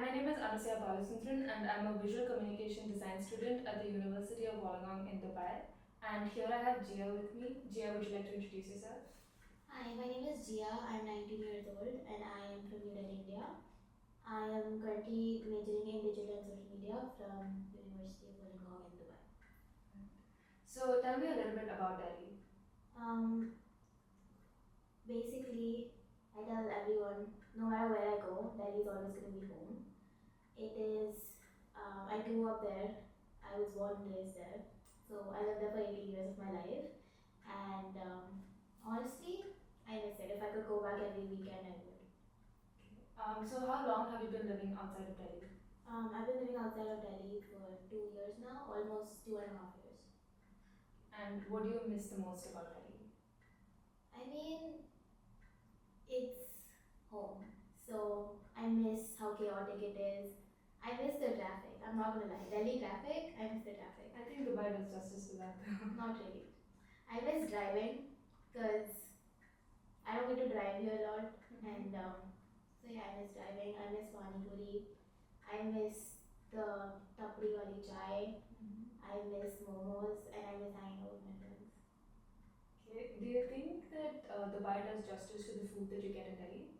my name is Anusya and I'm a visual communication design student at the University of Wollongong in Dubai. And here I have Jia with me. Jia, would you like to introduce yourself? Hi, my name is Jia. I'm 19 years old and I am from New Delhi, India. I am currently majoring in digital and social media from University of Wollongong in Dubai. So tell me a little bit about Delhi. Um, Basically, I tell everyone, no matter where I go, Delhi is always going to be home. It is, I grew up there. I was born and raised there. So I lived there for 18 years of my life. And honestly, I miss it. If I could go back every weekend, I would. So how long have you been living outside of Delhi? I've been living outside of Delhi for 2 years now, almost 2.5 years. And what do you miss the most about Delhi? I mean, it's home. So I miss how chaotic it is. I miss the traffic. I'm not gonna lie. Delhi traffic, I miss the traffic. I think Dubai does justice to that. Not really. I miss driving because I don't get to drive here a lot. And so yeah, I miss driving. I miss pani puri. I miss the tapri wali chai. I miss momos and I miss hanging out with my friends. Okay. Do you think that Dubai does justice to the food that you get in Delhi?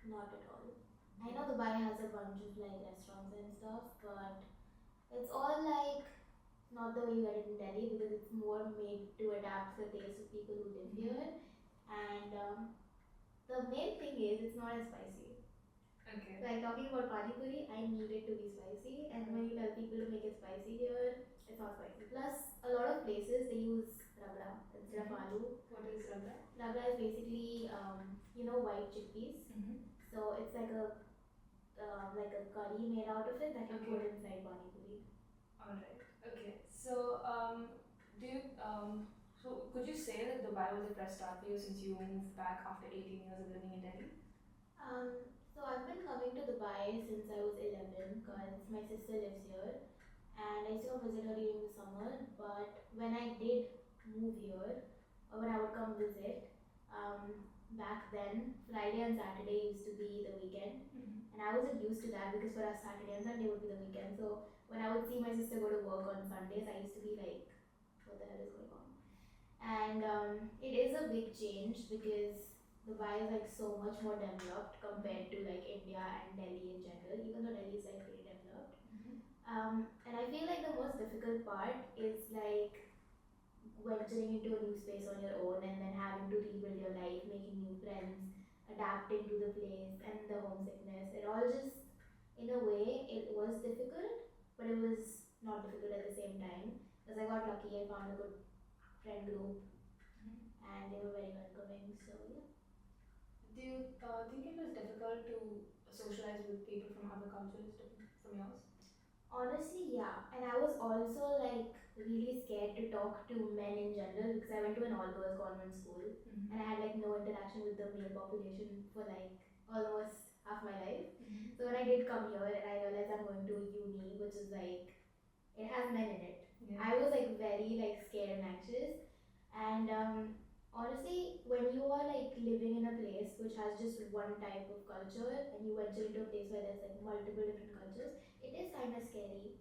Not at all. I know Dubai has a bunch of like restaurants and stuff, but it's all like not the way you get it in Delhi because it's more made to adapt to the taste of people who live here. And the main thing is it's not as spicy. Okay. Like talking about pani puri, I need it to be spicy, and when you tell people to make it spicy here, it's not spicy. Plus, a lot of places they use ragda instead of aloo. What is Ragda? Ragda is basically white chickpeas. So it's like a curry made out of it that you put inside pani puri. Alright. Okay. So do you so could you say that Dubai was a fresh start for you since you moved back after 18 years of living in Delhi? So I've been coming to Dubai since I was 11 because my sister lives here and I used to come visit her during the summer. But when I did move here, or when I would come visit, back then Friday and Saturday used to be the weekend, and I wasn't used to that because for us Saturday and Sunday would be the weekend. So when I would see my sister go to work on Sundays, I used to be like, what the hell is going on? And it is a big change because Dubai is like so much more developed compared to like India and Delhi in general, even though Delhi is like pretty developed. And I feel like the most difficult part is like venturing into a new space on your own and then having to rebuild your life, making new friends, adapting to the place and the homesickness. It all just, in a way, it was difficult, but it was not difficult at the same time because I got lucky. I found a good friend group and they were very welcoming. So yeah. Do you think it was difficult to socialize with people from other cultures different from yours? Honestly, yeah. And I was also like really scared to talk to men in general because I went to an all girls convent school and I had like no interaction with the male population for like almost half my life. So when I did come here and I realized I'm going to a uni which is like it has men in it. Yeah. I was like very like scared and anxious. And honestly, when you are like living in a place which has just one type of culture and you venture into a place where there's like multiple different cultures, it is kind of scary.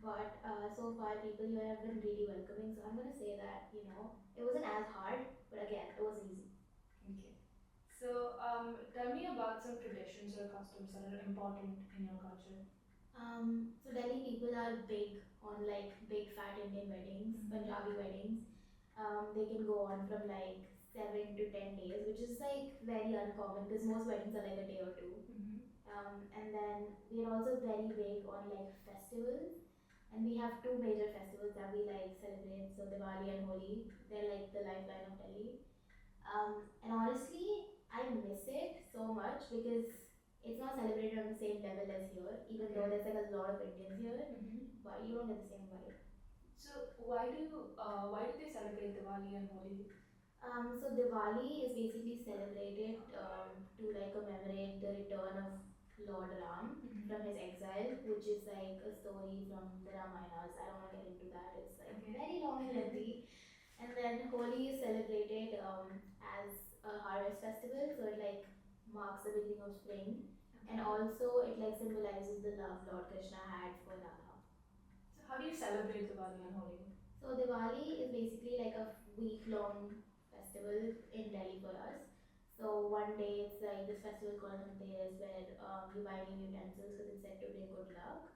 But so far, people here have been really welcoming. So I'm gonna say that it wasn't as hard, but again, it was easy. Okay. So tell me about some traditions or customs that are important in your culture. So Delhi people are big on like big fat Indian weddings, Punjabi weddings. They can go on from like 7 to 10 days, which is like very uncommon because most weddings are like a day or two. And then we are also very big on like festivals, and we have two major festivals that we like celebrate. So Diwali and Holi, they're like the lifeline of Delhi. And honestly, I miss it so much because it's not celebrated on the same level as here, even though there's like a lot of Indians here, but you don't get the same vibe. So why do they celebrate Diwali and Holi? So Diwali is basically celebrated to like commemorate the return of Lord Ram from his exile, which is like a story from the Ramayanas. I don't want to get into that. It's like very long and lengthy. And then Holi is celebrated as a harvest festival, so it like marks the beginning of spring, and also it like symbolizes the love Lord Krishna had for Radha. So how do you celebrate Diwali and Holi? So Diwali is basically like a week-long festival in Delhi for us. So one day it's like this festival called Unfiltered where you buy new utensils because it's said to bring good luck.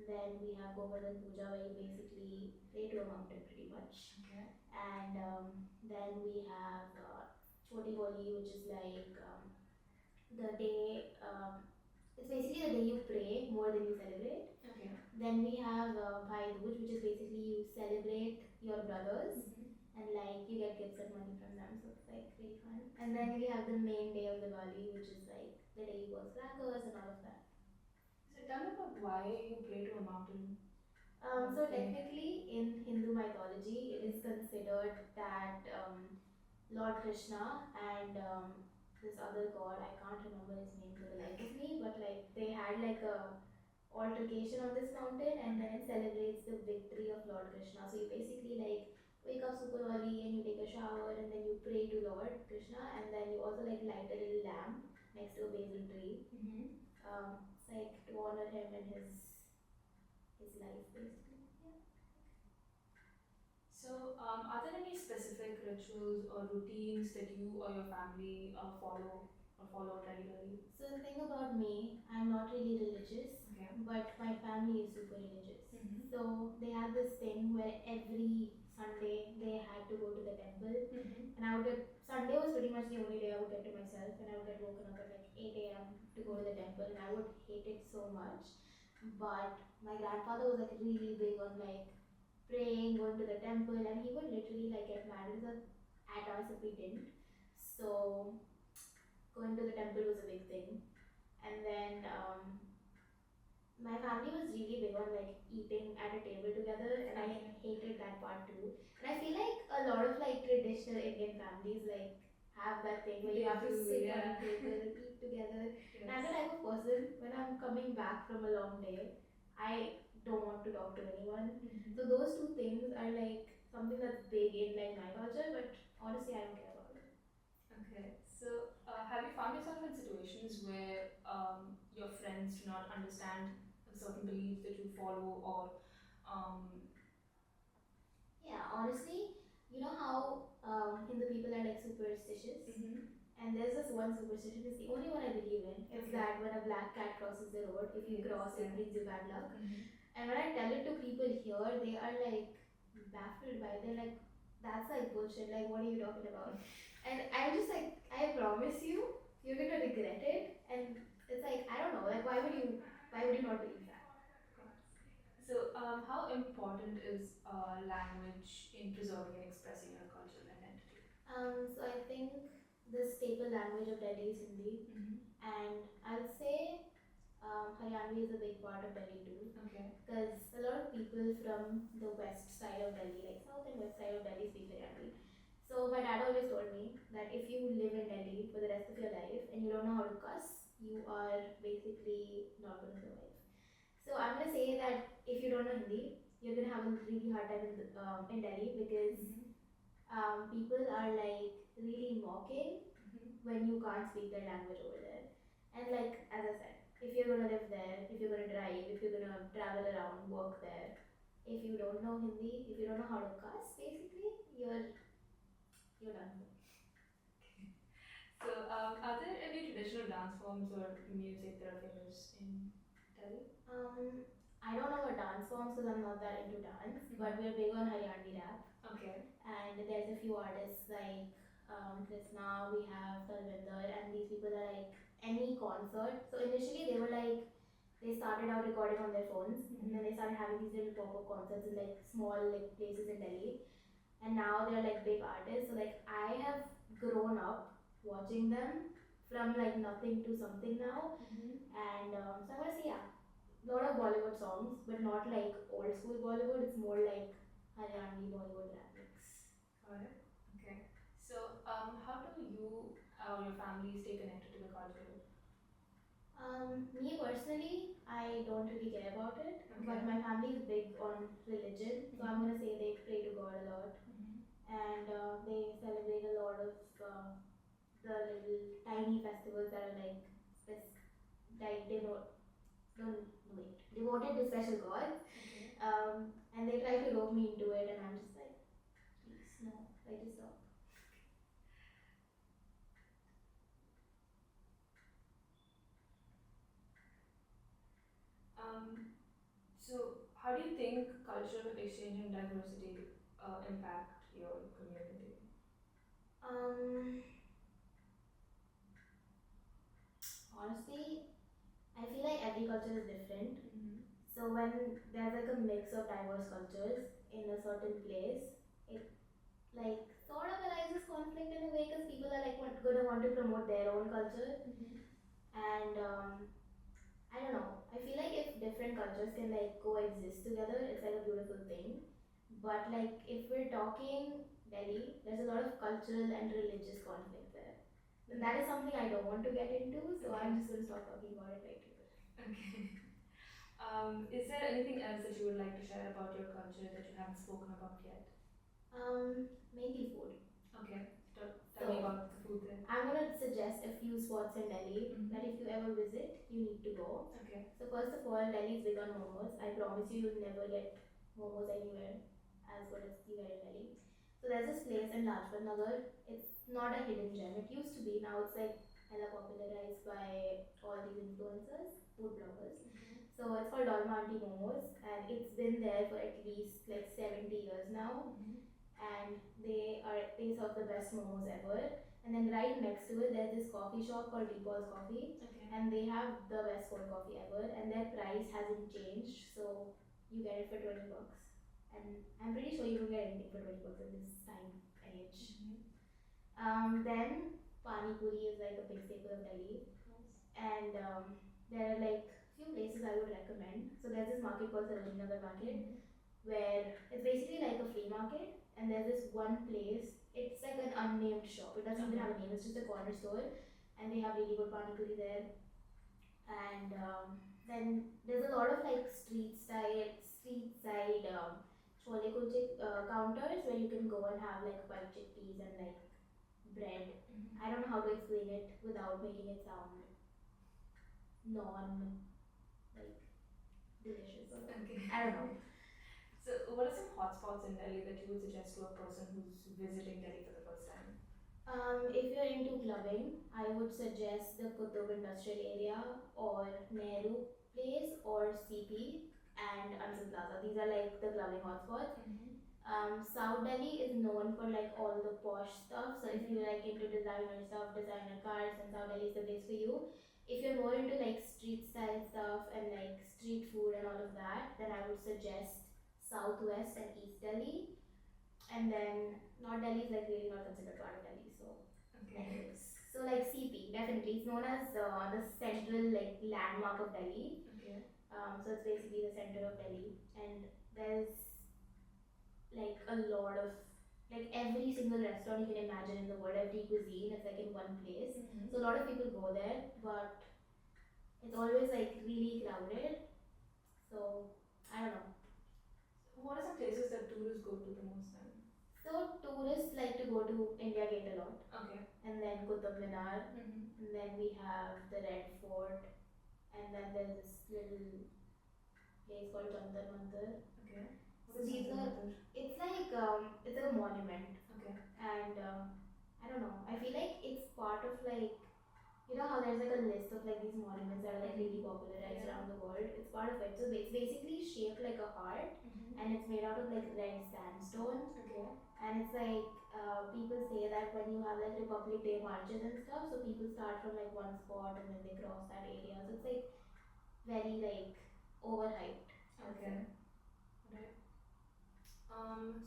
Then we have Govardhan Puja where you basically pray to a mountain pretty much. Okay. And then we have Choti Holi, which is like the day, it's basically the day you pray more than you celebrate. Okay. Then we have Bhai Dooj, which is basically you celebrate your brothers and like you get gifts and money from them, so it's like really fun. And then we have the main day of Diwali, which is like the day you burst crackers and all of that. So tell me about why you pray to a mountain. So technically, in Hindu mythology, it is considered that Lord Krishna and this other god, I can't remember his name for the life of me, but like they had like a altercation on this mountain, and then it celebrates the victory of Lord Krishna. So you basically like wake up super early and you take a shower and then you pray to Lord Krishna, and then you also like light a little lamp next to a basil tree. It's like to honor him and his life basically. Yeah. So, are there any specific rituals or routines that you or your family follow regularly? So the thing about me, I'm not really religious, Okay. but my family is super religious. So they had this thing where every Sunday they had to go to the temple, and I would get Sunday was pretty much the only day I would get to myself, and I would get woken up at like 8 a.m. to go to the temple, and I would hate it so much. But my grandfather was like really big on like praying, going to the temple, and he would literally like get mad at us if we didn't. So going to the temple was a big thing. And then my family was really big on like eating at a table together, and I hated that part too. And I feel like a lot of like traditional Indian families like have that thing where you have to sit on a table and eat together. And I'm the type of person when I'm coming back from a long day, I don't want to talk to anyone. So those two things are like something that's big in like my culture, but honestly I don't care about it. Okay. So, have you found yourself in situations where your friends do not understand a certain belief that you follow, or Yeah, honestly, you know how Hindu people are like superstitious? And there's this one superstition, it's the only one I believe in. It's that when a black cat crosses the road, if you cross, it brings you bad luck. And when I tell it to people here, they are like baffled by it. They're like, that's like bullshit. Like, what are you talking about? And I'm just like, I promise you, you're gonna regret it. And it's like, I don't know, like, why would you not believe that? So, how important is language in preserving and expressing your cultural identity? So I think the staple language of Delhi is Hindi, and I'd say Haryanvi is a big part of Delhi too. Okay. Because a lot of people from the west side of Delhi, like south and west side of Delhi, speak Haryanvi. So my dad always told me that if you live in Delhi for the rest of your life and you don't know how to cuss, you are basically not going to survive. So I'm gonna say that if you don't know Hindi, you're gonna have a really hard time in Delhi because people are like really mocking when you can't speak their language over there. And like as I said, if you're gonna live there, if you're gonna drive, if you're gonna travel around, work there, if you don't know Hindi, if you don't know how to cuss, basically you're done for. So, are there any traditional dance forms or music that are famous in Delhi? I don't know about dance forms because I'm not that into dance, but we're big on Haryanvi rap. Okay. And there's a few artists like Krishna, we have Talvinder, and these people are like any concert. So initially they were like, they started out recording on their phones, and then they started having these little pop-up concerts in like small like places in Delhi, and now they're like big artists. So like I have grown up watching them from like nothing to something now, and so I'm gonna say yeah, a lot of Bollywood songs, but not like old school Bollywood. It's more like Haryanvi Bollywood rap mix. Got it. Okay. So, how do you or your family stay connected to the culture? Me personally, I don't really care about it, but my family is big on religion, so I'm gonna say they pray to God a lot, and they celebrate a lot of the little tiny festivals that are like they know don't wait, devoted to special gods. Okay. And they try to rope me into it, and I'm just like, please, no, try to stop. Um, so, how do you think cultural exchange and diversity impact your community? Um, Honestly, I feel like every culture is different. Mm-hmm. So when there's like a mix of diverse cultures in a certain place, it like sort of arises conflict in a way because people are like gonna want to promote their own culture, Mm-hmm. and I don't know. I feel like if different cultures can like coexist together, it's like a beautiful thing. But like if we're talking Delhi, there's a lot of cultural and religious conflict there. And that is something I don't want to get into, so Okay. I'm just gonna stop talking about it right here. Okay. Is there anything else that you would like to share about your culture that you haven't spoken about yet? Mainly food. Okay. Tell me So about the food there. I'm gonna suggest a few spots in Delhi that Mm-hmm. if you ever visit, you need to go. Okay. So first of all, Delhi is big on momos. I promise you, you'll never get momos anywhere as good as you get in Delhi. So there's this place in Lajpat Nagar. It's not a hidden gem. It used to be. Now it's like hella popularized by all these influencers, food bloggers. Okay. So it's called Dolma Auntie Momos, and it's been there for at least like 70 years now, Mm-hmm. and they serve the best momos ever. And then right next to it, there's this coffee shop called Deepal's Coffee, Okay. and they have the best cold coffee ever, and their price hasn't changed, so you get it for 20 bucks. And I'm pretty sure you don't get anything for 20 bucks in this time age. Mm-hmm. Then Pani Puri is like a big staple of Delhi, Of course. and there are like few places I would recommend. So there's this market called Sarojini Nagar Market, Mm-hmm. where it's basically like a flea market, and there's this one place. It's like an unnamed shop. It doesn't even have a name. It's just a corner store, and they have really good pani puri there. And then there's a lot of like street side chole kulche counters where you can go and have like white chickpeas and like bread. Mm-hmm. I don't know how to explain it without making it sound non like delicious or Okay. I don't know. So, what are some hotspots in Delhi that you would suggest to a person who's visiting Delhi for the first time? If you're into clubbing, I would suggest the Kutub Industrial Area or Nehru Place or CP and Ansel Plaza. These are like the clubbing hotspots. Mm-hmm. South Delhi is known for like all the posh stuff. So if Mm-hmm. you're like into designer stuff, designer cars, then South Delhi is the place for you. If you're more into like street style stuff and like street food and all of that, then I would suggest Southwest and East Delhi. And then North Delhi is like really not considered part of Delhi. So Okay. anyways, so like CP definitely it's known as the central like landmark of Delhi. Okay. So it's basically the center of Delhi, and there's like a lot of like every single restaurant you can imagine in the world, every cuisine, it's like in one place. Mm-hmm. So a lot of people go there, but it's always like really crowded. So I don't know. What are some places that tourists go to the most then? So tourists like to go to India Gate a lot, Okay. and then Qutub Minar, Mm-hmm. and then we have the Red Fort, and then there's this little place called Jantar Mantar. Okay. So these are it's like a monument, Okay. and I don't know. I feel like it's part of like you know how there's like a list of like these monuments that are like really popularized Yeah. around the world. It's part of it. So it's basically shaped like a heart, Mm-hmm. and it's made out of like red sandstone, Okay. and it's like people say that when you have like Republic Day marches and stuff, so people start from like one spot and then they cross that area. So it's like very like overhyped. Okay. Right.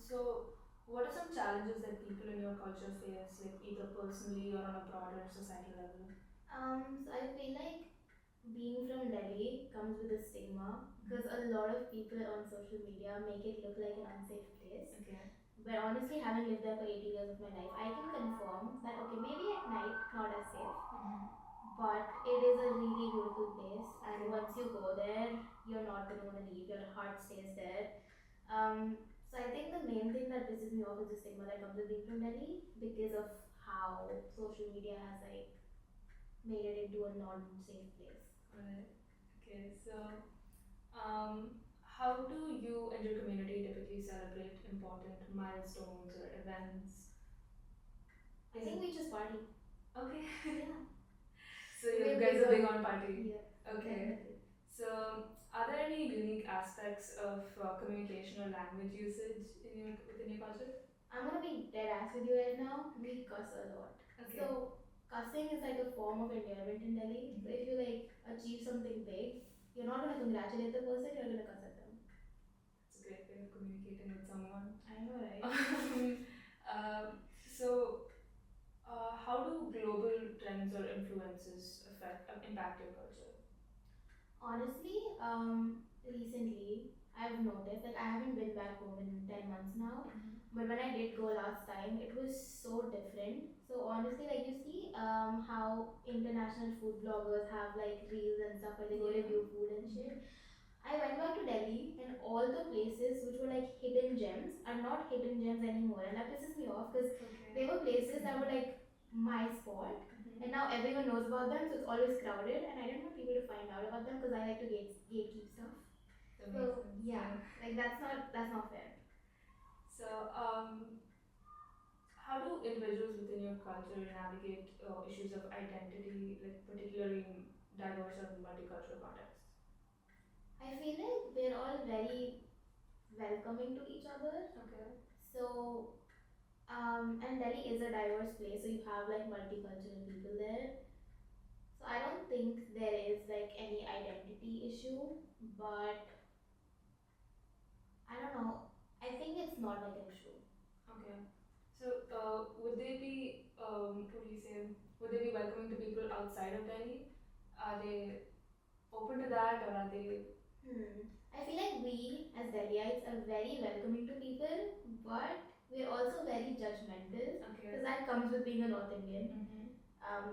So what are some challenges that people in your culture face, like either personally or on a broader societal level? So I feel like being from Delhi comes with a stigma because a lot of people on social media make it look like an unsafe place. Okay. But honestly, having lived there for 18 years of my life, I can confirm that okay, maybe at night not as safe, Mm-hmm. but it is a really beautiful place. And Okay. once you go there, you're not gonna wanna leave. Your heart stays there. So I think the main thing that pisses me off is the stigma that comes with being from Delhi because of how social media has like made it into a non-safe place. Alright. Okay. So So, um, how do you and your community typically celebrate important milestones or events? I Is it think we just party. okay? Yeah. So you We're guys big are big on. on party. Yep, Okay. definitely. So, are there any unique aspects of communication or language usage within your culture? I'm gonna be dead ass with you right now. We cuss a lot. Okay. So cussing is like a form of endearment in Delhi. So if you like achieve something big, you're not gonna congratulate the person, you're gonna cuss at them. It's a great way of communicating with someone. I know, right? So, how do global trends or influences impact your culture? Honestly, recently I've noticed, like, I haven't been back home in 10 months now, but when I did go last time, it was so different. So honestly, like, you see how international food bloggers have like reels and stuff where they go Yeah. review food and shit. I went back to Delhi, and all the places which were like hidden gems are not hidden gems anymore, and that pisses me off because Okay. they were places that were like my spot, and now everyone knows about them, so it's always crowded. And I didn't want people to find out about them because I like to gatekeep stuff. That makes So sense. yeah, Yeah. like that's not fair. So, how do individuals within your culture navigate issues of identity, like particularly in diverse or multicultural contexts? I feel like we're all very welcoming to each other. Okay. So and Delhi is a diverse place, so you have like multicultural people there. So I don't think there is like any identity issue, but I don't know. I think it's not like an issue. Okay. So, would they be, what do you say? Would they be welcoming to people outside of Delhi? Are they open to that, or are they I feel like we as Delhiites are very welcoming to people, but we're also very judgmental okay? because that comes with being a North Indian. Mm-hmm.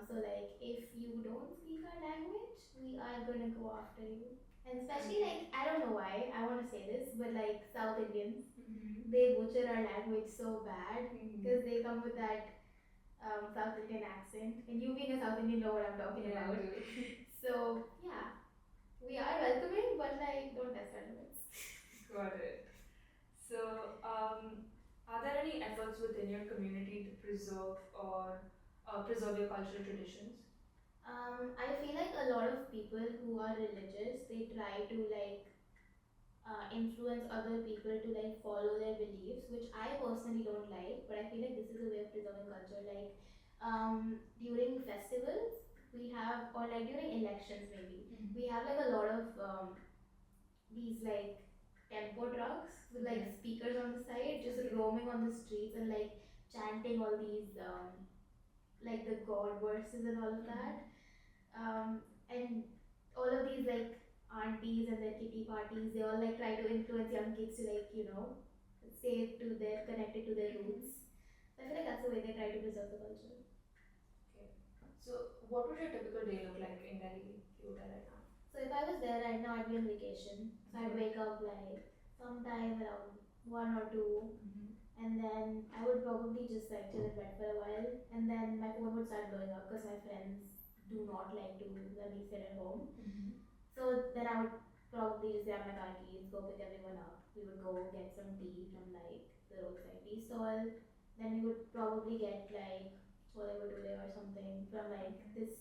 So like if you don't speak our language, we are gonna go after you. And especially Okay. like I don't know why I want to say this, but like South Indians, Mm-hmm. they butcher our language so bad Mm-hmm. because they come with that South Indian accent, and you being a South Indian know what I'm talking Yeah, I about. do. So yeah, we are welcoming, but like don't test our limits. Got it. So, are there any efforts within your community to preserve your cultural traditions? I feel like a lot of people who are religious, they try to like influence other people to like follow their beliefs, which I personally don't like. But I feel like this is a way of preserving culture. Like during festivals, we have, or like during elections, maybe we have like a lot of these like tempo trucks with like speakers on the side, just roaming on the streets and like chanting all these like the God verses and all of that. And all of these like aunties and their kitty parties, they all like try to influence young kids to like stay to their connected to their roots. So I feel like that's the way they try to preserve the culture. Okay. So, what would your typical day look like in Delhi if you were there right now? So if I was there right now, I'd be on vacation. So I'd Okay. wake up like sometime around 1 or 2, Mm-hmm. and then I would probably just like chill in bed for a while, and then my phone would start blowing up because my friends do not like to let me sit at home. Mm-hmm. So then I would probably just grab my car keys, go pick everyone up. We would go get some tea from like the roadside tea stall. Then we would probably get like chole bhature or something from like this.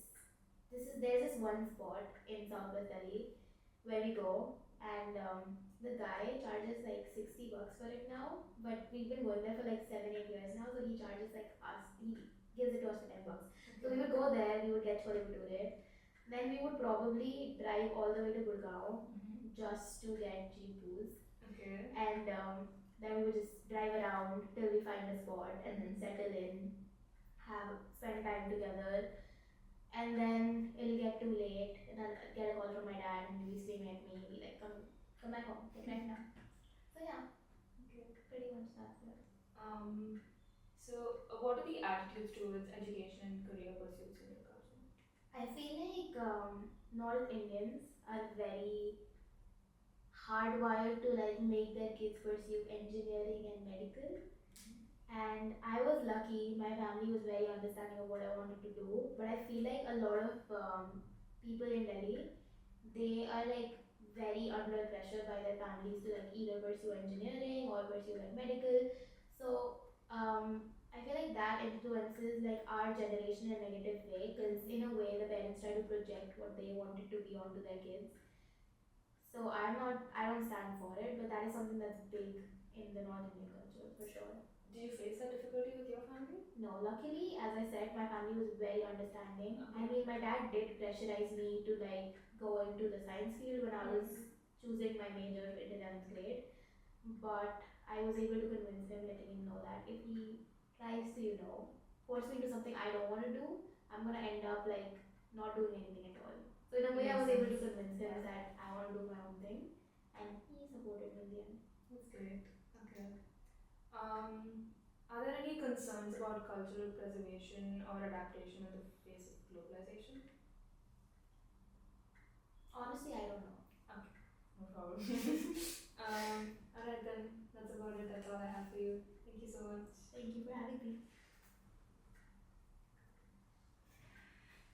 This is There's this one spot in Southwest Delhi where we go, and the guy charges like $60 for it now, but we've been going there for like 7 8 years now, so he charges like us. He gives it to us for $10. So we would go there, we would get chole bhature, then we would probably drive all the way to Gurgaon just to get cheap booze. Okay. And then we would just drive around till we find a spot and then settle in, spend time together. And then it'll get too late, and I'll get a call from my dad, and he'll be screaming at me, be like, come back home, like right now. So yeah, Okay. pretty much that's it. So, what are the attitudes towards education and career pursuits in your culture? I feel like North Indians are very hardwired to like make their kids pursue engineering and medical. And I was lucky, my family was very understanding of what I wanted to do. But I feel like a lot of people in Delhi, they are like very under pressure by their families to like either pursue engineering or pursue like medical. So I feel like that influences like our generation in a negative way, because in a way the parents try to project what they want it to be onto their kids. So I don't stand for it, but that is something that's big in the North Indian culture for sure. Did you face that difficulty with your family? No, luckily, as I said, my family was very understanding. I Okay. mean, my dad did pressurize me to like go into the science field when I was choosing my major in 11th grade, but I was able to convince him, letting him know that if he tries to, force me into something I don't want to do, I'm gonna end up like not doing anything at all. So in a way, I Makes was able to sense. convince him Yeah. that I want to do my own thing, and he supported me in the end. That's great. Okay. Are there any concerns about cultural preservation or adaptation in the face of globalization? Honestly, I don't know. Okay, no problem. Alright then, that's about it. That's all I have for you. Thank you so much. Thank you for having me.